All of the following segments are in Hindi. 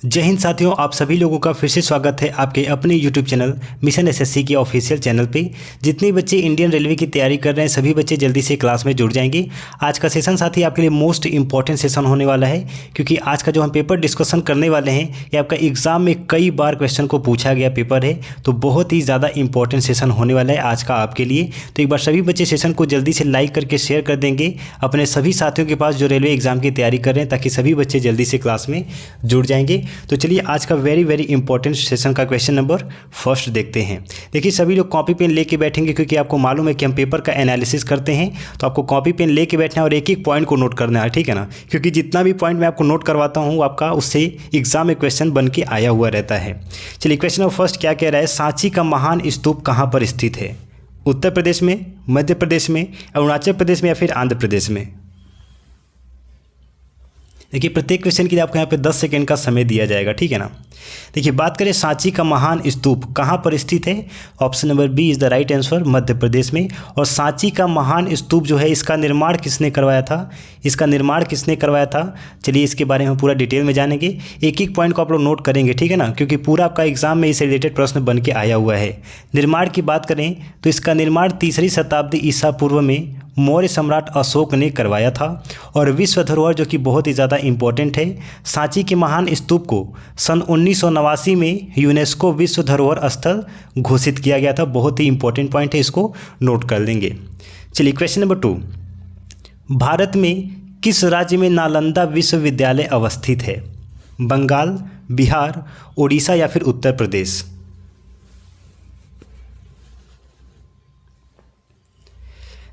जय हिंद साथियों, आप सभी लोगों का फिर से स्वागत है आपके अपने यूट्यूब चैनल मिशन एसएससी के ऑफिशियल चैनल पे। जितने बच्चे इंडियन रेलवे की तैयारी कर रहे हैं सभी बच्चे जल्दी से क्लास में जुड़ जाएंगे। आज का सेशन साथी आपके लिए मोस्ट इंपॉर्टेंट सेशन होने वाला है, क्योंकि आज का जो हम पेपर डिस्कशन करने वाले हैं ये आपका एग्जाम में कई बार क्वेश्चन को पूछा गया पेपर है, तो बहुत ही ज़्यादा इंपॉर्टेंट सेशन होने वाला है आज का आपके लिए। तो एक बार सभी बच्चे सेशन को जल्दी से लाइक करके शेयर कर देंगे अपने सभी साथियों के पास जो रेलवे एग्जाम की तैयारी कर रहे हैं, ताकि सभी बच्चे जल्दी से क्लास में जुड़ जाएंगे। तो चलिए आज का वेरी इंपॉर्टेंट सेशन का क्वेश्चन नंबर फर्स्ट देखते हैं। देखिए सभी लोग कॉपी पेन लेके बैठेंगे, क्योंकि आपको मालूम है कि हम पेपर का एनालिसिस करते हैं, तो आपको कॉपी पेन लेके बैठना है और एक एक पॉइंट को नोट करना है, ठीक है ना। क्योंकि जितना भी पॉइंट मैं आपको नोट करवाता हूँ आपका उससे एग्जाम में क्वेश्चन बन के आया हुआ रहता है। चलिए क्वेश्चन नंबर फर्स्ट क्या कह रहा है, सांची का महान स्तूप कहाँ पर स्थित है? उत्तर प्रदेश में, मध्य प्रदेश में, अरुणाचल प्रदेश में या फिर आंध्र प्रदेश में? देखिए प्रत्येक क्वेश्चन के लिए आपको यहाँ पे 10 सेकंड का समय दिया जाएगा, ठीक है ना। देखिए बात करें सांची का महान स्तूप कहाँ पर स्थित है, option number B is the right answer, Madhya Pradesh में। और सांची का महान स्तूप जो है इसका निर्माण किसने करवाया था? इसका निर्माण किसने करवाया था? चलिए इसके बारे में पूरा डिटेल में जानेंगे, एक एक पॉइंट को आप लोग नोट करेंगे, ठीक है ना, क्योंकि पूरा आपका एग्जाम में इससे रिलेटेड प्रश्न बन के आया हुआ है। निर्माण की बात करें तो इसका निर्माण 3री शताब्दी ईसा पूर्व में मौर्य सम्राट अशोक ने करवाया था। और विश्व धरोहर जो कि बहुत ही ज़्यादा इंपॉर्टेंट है, सांची के महान स्तूप को सन 1989 में यूनेस्को विश्व धरोहर स्थल घोषित किया गया था। बहुत ही इंपॉर्टेंट पॉइंट है, इसको नोट कर लेंगे। चलिए क्वेश्चन नंबर 2, भारत में किस राज्य में नालंदा विश्वविद्यालय अवस्थित है? बंगाल, बिहार, उड़ीसा या फिर उत्तर प्रदेश?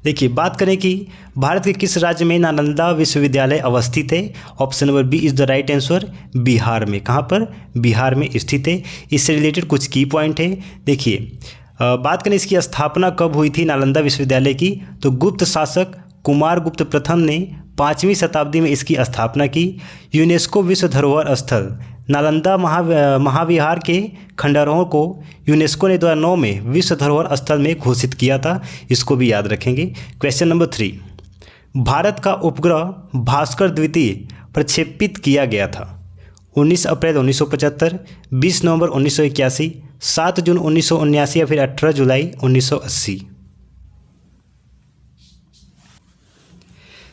देखिए बात करें कि भारत के किस राज्य में नालंदा विश्वविद्यालय अवस्थित है, option number B is the right answer, Bihar में। कहाँ पर? बिहार में स्थित है। इससे रिलेटेड कुछ की पॉइंट है। देखिए बात करें इसकी स्थापना कब हुई थी नालंदा विश्वविद्यालय की, तो गुप्त शासक कुमारगुप्त प्रथम ने 5वीं शताब्दी में इसकी स्थापना की। यूनेस्को विश्व धरोहर स्थल नालंदा महाविहार के खंडहरों को यूनेस्को ने 2009 में विश्व धरोहर स्थल में घोषित किया था, इसको भी याद रखेंगे। क्वेश्चन नंबर 3, भारत का उपग्रह भास्कर द्वितीय प्रक्षेपित किया गया था? 19 अप्रैल 1975, 20 नवंबर 1981, 7 जून 1979 या फिर 18 जुलाई 1980?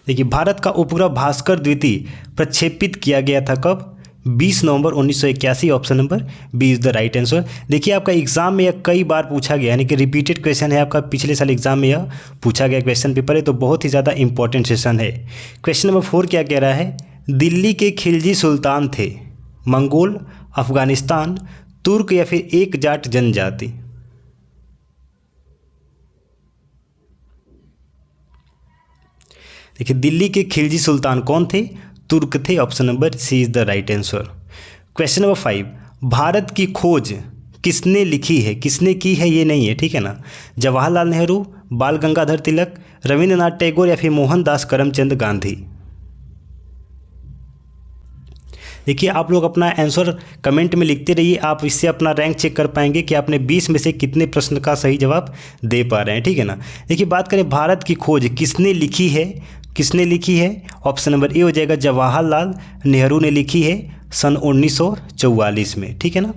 देखिए भारत का उपग्रह भास्कर द्वितीय प्रक्षेपित किया गया था कब? 20 नवंबर 1981, option number B is the right answer. देखिए आपका एग्जाम में यह कई बार पूछा गया, यानी कि रिपीटेड क्वेश्चन है आपका, पिछले साल एग्जाम में यह पूछा गया क्वेश्चन पेपर है, तो बहुत ही ज़्यादा इंपॉर्टेंट सेशन है। क्वेश्चन नंबर 4 क्या कह रहा है, दिल्ली के खिलजी सुल्तान थे? मंगोल, अफगानिस्तान, तुर्क या फिर एक जाट जनजाति? देखिए दिल्ली के खिलजी सुल्तान कौन थे? तुर्क थे, option number C is the right answer. Question number 5, Bharat की खोज किसने लिखी है? किसने की है ये नहीं है, ठीक है ना। जवाहरलाल नेहरू, बाल गंगाधर तिलक, रविंद्रनाथ टैगोर या फिर मोहनदास करमचंद गांधी? देखिए आप लोग अपना आंसर कमेंट में लिखते रहिए, आप इससे अपना रैंक चेक कर पाएंगे कि आपने 20 में से कितने प्रश्न का सही जवाब दे पा रहे हैं, ठीक है ना। देखिए बात करें भारत की खोज किसने लिखी है, किसने लिखी है, ऑप्शन नंबर ए हो जाएगा, जवाहरलाल नेहरू ने लिखी है सन 1944 में, ठीक है ना।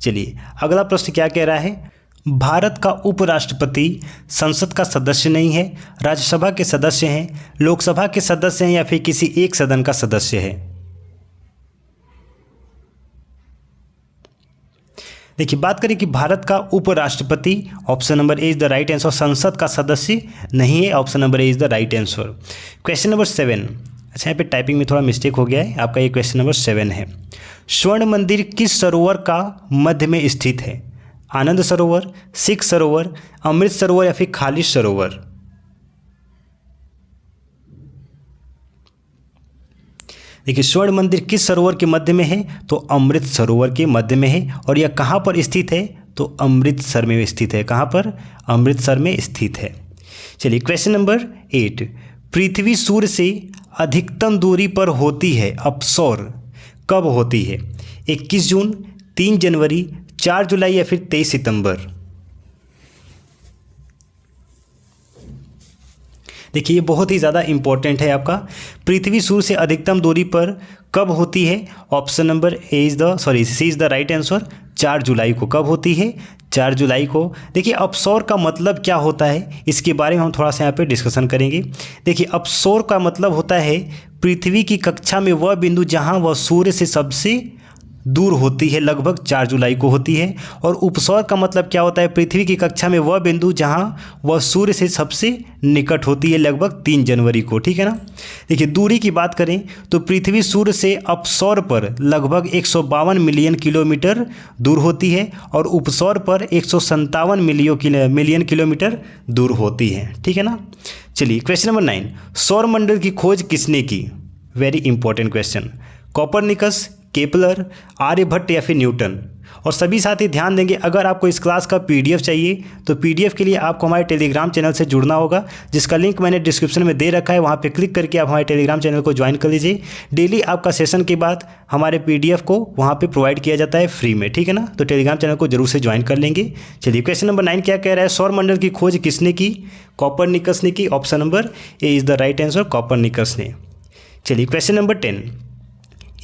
चलिए अगला प्रश्न क्या कह रहा है, भारत का उपराष्ट्रपति संसद का सदस्य नहीं है, राज्यसभा के सदस्य हैं, लोकसभा के सदस्य हैं या फिर किसी एक सदन का सदस्य है? देखिए बात करें कि भारत का उपराष्ट्रपति, option number A is the right answer, संसद का सदस्य नहीं है, option number A is the right answer. Question number 7, अच्छा यहाँ पे टाइपिंग में थोड़ा मिस्टेक हो गया है, आपका ये क्वेश्चन नंबर 7 है। स्वर्ण मंदिर किस सरोवर का मध्य में स्थित है? आनंद सरोवर, सिख सरोवर, अमृत सरोवर या फिर खालिश सरोवर? देखिए स्वर्ण मंदिर किस सरोवर के मध्य में है, तो अमृत सरोवर के मध्य में है। और यह कहाँ पर स्थित है, तो अमृतसर में स्थित है। कहाँ पर? अमृतसर में स्थित है। चलिए क्वेश्चन नंबर 8, पृथ्वी सूर्य से अधिकतम दूरी पर होती है अपसौर कब होती है? 21 जून, 3 जनवरी, 4 जुलाई या फिर 23 सितंबर? देखिए ये बहुत ही ज़्यादा इंपॉर्टेंट है आपका। पृथ्वी सूर्य से अधिकतम दूरी पर कब होती है? Option number C is the right answer. 4 जुलाई को। कब होती है? 4 जुलाई को। देखिए अपसौर का मतलब क्या होता है, इसके बारे में हम थोड़ा सा यहाँ पे डिस्कशन करेंगे। देखिए अपसौर का मतलब होता है पृथ्वी की कक्षा में वह बिंदु जहाँ वह सूर्य से सबसे दूर होती है, लगभग 4 जुलाई को होती है। और उपसौर का मतलब क्या होता है? पृथ्वी की कक्षा में वह बिंदु जहां वह सूर्य से सबसे निकट होती है, लगभग 3 जनवरी को। ठीक है ना। देखिए दूरी की बात करें तो पृथ्वी सूर्य से अपसौर पर लगभग 152 मिलियन किलोमीटर दूर होती है और उपसौर पर 157 मिलियन किलोमीटर दूर होती है। ठीक है ना। चलिए क्वेश्चन नंबर 9, सौरमंडल की खोज किसने की? Very important question. Copernicus, Kepler, Aryabhata या फिर न्यूटन? और सभी साथी ध्यान देंगे, अगर आपको इस क्लास का पीडीएफ चाहिए तो पीडीएफ के लिए आपको हमारे टेलीग्राम चैनल से जुड़ना होगा, जिसका लिंक मैंने डिस्क्रिप्शन में दे रखा है। वहाँ पे क्लिक करके आप हमारे टेलीग्राम चैनल को ज्वाइन कर लीजिए। डेली आपका सेशन के बाद हमारे पीडीएफ को वहाँ पे प्रोवाइड किया जाता है फ्री में। ठीक है ना। तो टेलीग्राम चैनल को जरूर से ज्वाइन कर लेंगे। चलिए क्वेश्चन नंबर 9 क्या कह रहा है? सौरमंडल की खोज किसने की? कॉपरनिकस ने की। Option number A is the right answer, Copernicus ने। चलिए क्वेश्चन नंबर 10,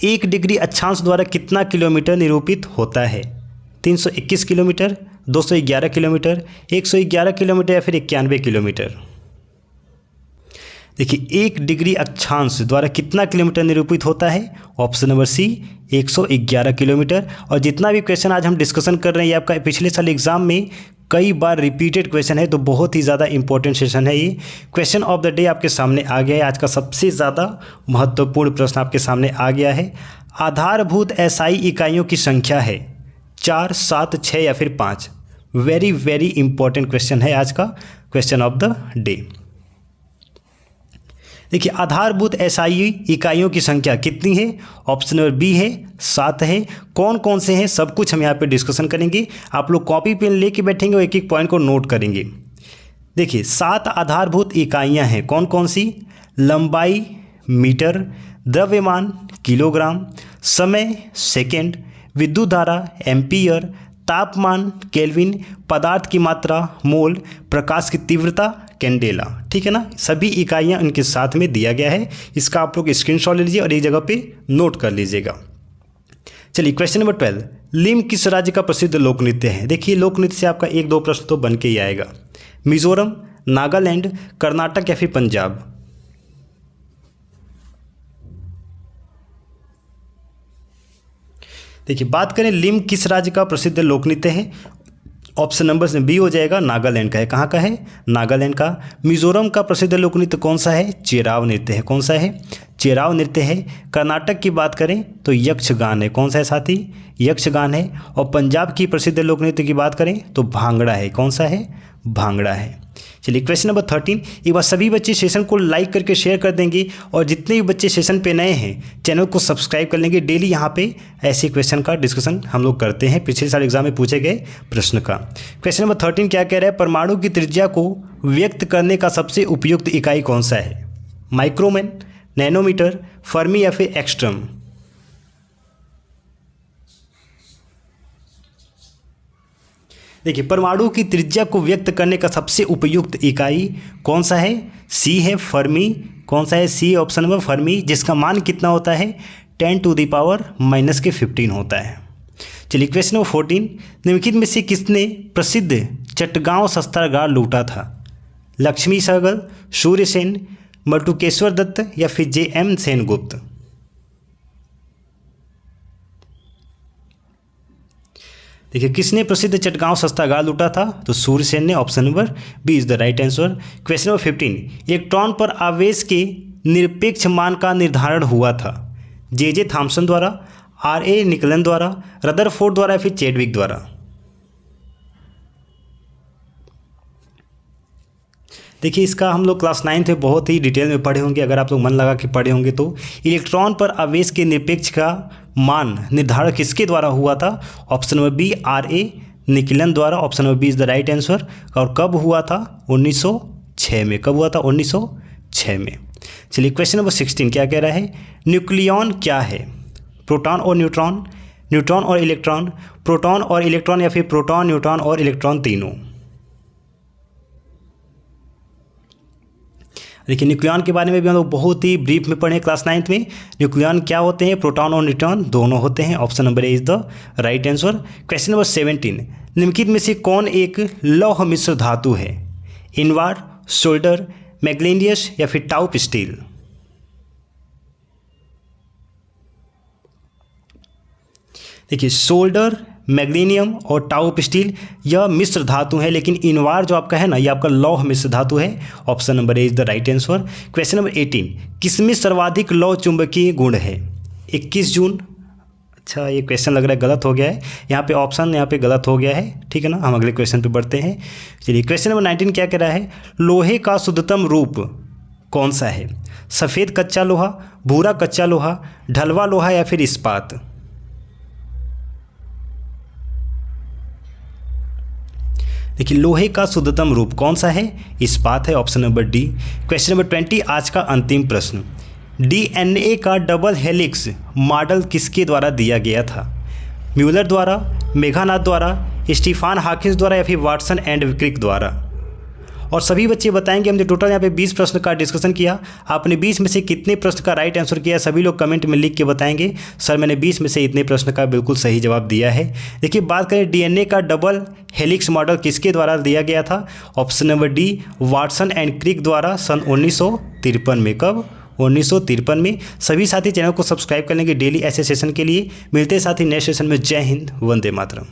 1 डिग्री अक्षांश द्वारा कितना किलोमीटर निरूपित होता है? 321 किलोमीटर, 211 किलोमीटर, 111 किलोमीटर या फिर 91 किलोमीटर? देखिए 1 डिग्री अक्षांश द्वारा कितना किलोमीटर निरूपित होता है? Option number C 111 kilometre. और जितना भी क्वेश्चन आज हम डिस्कशन कर रहे हैं ये आपका पिछले साल एग्जाम में कई बार रिपीटेड क्वेश्चन है, तो बहुत ही ज़्यादा इंपॉर्टेंट सेशन है ये। क्वेश्चन ऑफ द डे आपके सामने आ गया है। आज का सबसे ज़्यादा महत्वपूर्ण प्रश्न आपके सामने आ गया है। आधारभूत एसआई इकाइयों की संख्या है 4, 7, 6 या फिर 5? वेरी वेरी इंपॉर्टेंट क्वेश्चन है आज का क्वेश्चन ऑफ द डे। देखिए आधारभूत एसआई इकाइयों की संख्या कितनी है? ऑप्शन नंबर बी है 7 है। कौन कौन से हैं सब कुछ हम यहाँ पे डिस्कशन करेंगे। आप लोग कॉपी पेन लेके बैठेंगे और एक एक पॉइंट को नोट करेंगे। देखिए 7 आधारभूत इकाइयाँ हैं। कौन कौन सी? लंबाई मीटर, द्रव्यमान किलोग्राम, समय सेकेंड, विद्युत धारा एम्पियर, तापमान केल्विन, पदार्थ की मात्रा मोल, प्रकाश की तीव्रता कैंडेला। ठीक है ना। सभी इकाइयाँ इनके साथ में दिया गया है। इसका आप लोग स्क्रीनशॉट ले लीजिए और एक जगह पे नोट कर लीजिएगा। चलिए क्वेश्चन नंबर 12, लिम किस राज्य का प्रसिद्ध लोक नृत्य है? देखिए लोक नृत्य से आपका 1-2 प्रश्न तो बन के ही आएगा। मिजोरम, नागालैंड, कर्नाटक या फिर पंजाब? देखिए बात करें लिम किस राज्य का प्रसिद्ध लोक नृत्य है? ऑप्शन नंबर बी हो जाएगा, नागालैंड का है। कहाँ का है? नागालैंड का। मिजोरम का प्रसिद्ध लोक नृत्य कौन सा है? चेराव नृत्य है। कौन सा है? चेराव नृत्य है। कर्नाटक की बात करें तो यक्षगान है। कौन सा है साथी? यक्षगान है। और पंजाब की प्रसिद्ध लोक नृत्य की बात करें तो भांगड़ा है। कौन सा है? भांगड़ा है। चलिए क्वेश्चन नंबर 13, एक बार सभी बच्चे सेशन को लाइक करके शेयर कर देंगे और जितने भी बच्चे सेशन पे नए हैं चैनल को सब्सक्राइब कर लेंगे। डेली यहाँ पे ऐसे क्वेश्चन का डिस्कशन हम लोग करते हैं, पिछले साल एग्जाम में पूछे गए प्रश्न का। क्वेश्चन नंबर 13 क्या कह रहा है? परमाणु की त्रिज्या को व्यक्त करने का सबसे उपयुक्त इकाई कौन सा है? माइक्रोमन, नैनोमीटर, फर्मी या फिर एक्सट्रम? देखिए परमाणु की त्रिज्या को व्यक्त करने का सबसे उपयुक्त इकाई कौन सा है? सी है फर्मी। कौन सा है? सी ऑप्शन नंबर फर्मी, जिसका मान कितना होता है? 10⁻⁻⁻15 होता है। चलिए क्वेश्चन नंबर 14, निम्नलिखित में से किसने प्रसिद्ध चटगांव शस्त्रागार लूटा था? लक्ष्मी सहगल, सूर्यसेन, बटुकेश्वर दत्त या फिर J.M. सेनगुप्त? देखिए किसने प्रसिद्ध चटगांव शस्त्रागार लूटा था? तो सूर्यसेन ने। Option number B is the right answer. Question number 15, electron पर आवेश के निरपेक्ष मान का निर्धारण हुआ था? J.J. थॉम्सन द्वारा, R.A. निकलन द्वारा, रदरफोर्ड द्वारा या फिर चैडविक द्वारा? देखिए इसका हम लोग क्लास 9 में बहुत ही डिटेल में पढ़े होंगे। अगर आप लोग मन लगा के पढ़े होंगे तो इलेक्ट्रॉन पर आवेश के निरपेक्ष का मान निर्धारण किसके द्वारा हुआ था? Option number B R.A. निकलन द्वारा। Option number B is the right answer. और कब हुआ था? 1906 में। कब हुआ था? 1906 में। चलिए क्वेश्चन नंबर 16 क्या कह रहा है? न्यूक्लियॉन क्या है? प्रोटॉन और न्यूट्रॉन, न्यूट्रॉन और इलेक्ट्रॉन, प्रोटॉन और इलेक्ट्रॉन या फिर प्रोटॉन, न्यूट्रॉन और इलेक्ट्रॉन तीनों? देखिए न्यूक्लियॉन के बारे में भी हम लोग बहुत ही ब्रीफ में पढ़े क्लास 9th में। न्यूक्लियॉन क्या होते हैं, प्रोटॉन और न्यूट्रॉन दोनों होते हैं। Option number A is the right answer. Question number 17, निम्नलिखित में से कौन एक लौह मिश्र धातु है? इनवार, सोल्डर, मैग्नीशियस या फिर टाउप स्टील? देखिए सोल्डर, मैग्नीशियम और टाउप स्टील यह मिश्र धातु है, लेकिन इनवार जो आपका है ना, ये आपका लौह मिश्र धातु है। Option number A is the right answer. Question number 18, किसमें सर्वाधिक लौह चुंबकीय गुण है? 21 जून। अच्छा ये क्वेश्चन लग रहा है गलत हो गया है, यहाँ पे ऑप्शन यहाँ पे गलत हो गया है, ठीक है ना। हम अगले क्वेश्चन पे बढ़ते हैं। चलिए क्वेश्चन नंबर 19 क्या कह रहा है, लोहे का शुद्धतम रूप कौन सा है? सफ़ेद कच्चा लोहा, भूरा कच्चा लोहा, ढलवा लोहा या फिर इस्पात? देखिए लोहे का शुद्धतम रूप कौन सा है? इस्पात है। Option number D. Question number 20 आज का अंतिम प्रश्न, डीएनए का डबल हेलिक्स मॉडल किसके द्वारा दिया गया था? म्यूलर द्वारा, मेघानाथ द्वारा, स्टीफन हॉकिंस द्वारा या फिर वाटसन एंड क्रिक द्वारा? और सभी बच्चे बताएंगे। हमने टोटल यहाँ पे 20 प्रश्न का डिस्कशन किया। आपने 20 में से कितने प्रश्न का राइट आंसर किया, सभी लोग कमेंट में लिख के बताएंगे सर मैंने 20 में से इतने प्रश्न का बिल्कुल सही जवाब दिया है। देखिए बात करें डीएनए का डबल हेलिक्स मॉडल किसके द्वारा दिया गया था? Option number D, Watson and Crick द्वारा सन 1953 में। कब? 1953 में। सभी साथी चैनल को सब्सक्राइब करने के डेली ऐसे सेशन के लिए मिलते साथ ही नेक्स्ट सेशन में। जय हिंद, वंदे मातरम।